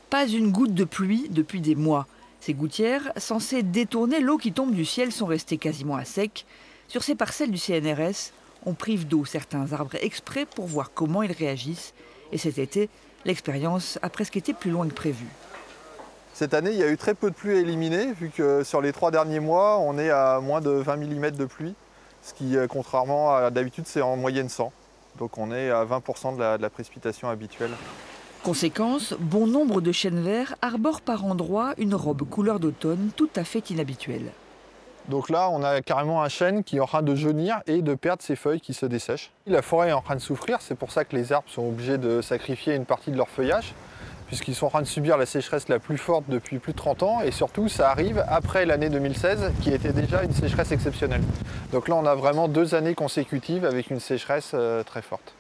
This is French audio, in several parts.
Pas une goutte de pluie depuis des mois. Ces gouttières, censées détourner l'eau qui tombe du ciel, sont restées quasiment à sec. Sur ces parcelles du CNRS, on prive d'eau certains arbres exprès pour voir comment ils réagissent. Et cet été, l'expérience a presque été plus loin que prévu. Cette année, il y a eu très peu de pluie à éliminer, vu que sur les 3 derniers mois, on est à moins de 20 mm de pluie, ce qui, contrairement à d'habitude, c'est en moyenne 100. Donc on est à 20% de la précipitation habituelle. Conséquence, bon nombre de chênes verts arborent par endroits une robe couleur d'automne tout à fait inhabituelle. Donc là, on a carrément un chêne qui est en train de jaunir et de perdre ses feuilles qui se dessèchent. La forêt est en train de souffrir, c'est pour ça que les arbres sont obligés de sacrifier une partie de leur feuillage, puisqu'ils sont en train de subir la sécheresse la plus forte depuis plus de 30 ans, et surtout ça arrive après l'année 2016, qui était déjà une sécheresse exceptionnelle. Donc là, on a vraiment 2 années consécutives avec une sécheresse très forte.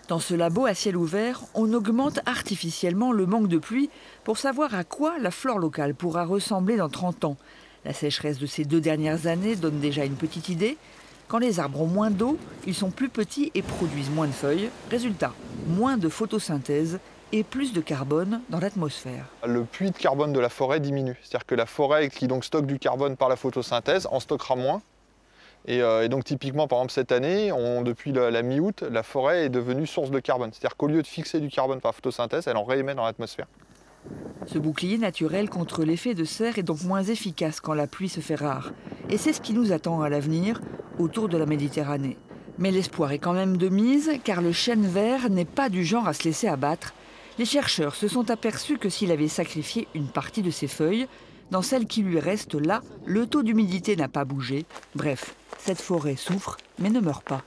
Dans ce labo à ciel ouvert, on augmente artificiellement le manque de pluie pour savoir à quoi la flore locale pourra ressembler dans 30 ans. La sécheresse de ces 2 dernières années donne déjà une petite idée. Quand les arbres ont moins d'eau, ils sont plus petits et produisent moins de feuilles. Résultat, moins de photosynthèse et plus de carbone dans l'atmosphère. Le puits de carbone de la forêt diminue. C'est-à-dire que la forêt qui donc stocke du carbone par la photosynthèse en stockera moins. Et donc typiquement, par exemple, cette année, depuis la mi-août, la forêt est devenue source de carbone. C'est-à-dire qu'au lieu de fixer du carbone par photosynthèse, elle en réémet dans l'atmosphère. Ce bouclier naturel contre l'effet de serre est donc moins efficace quand la pluie se fait rare. Et c'est ce qui nous attend à l'avenir, autour de la Méditerranée. Mais l'espoir est quand même de mise, car le chêne vert n'est pas du genre à se laisser abattre. Les chercheurs se sont aperçus que s'il avait sacrifié une partie de ses feuilles, dans celles qui lui restent là, le taux d'humidité n'a pas bougé. Bref, cette forêt souffre, mais ne meurt pas.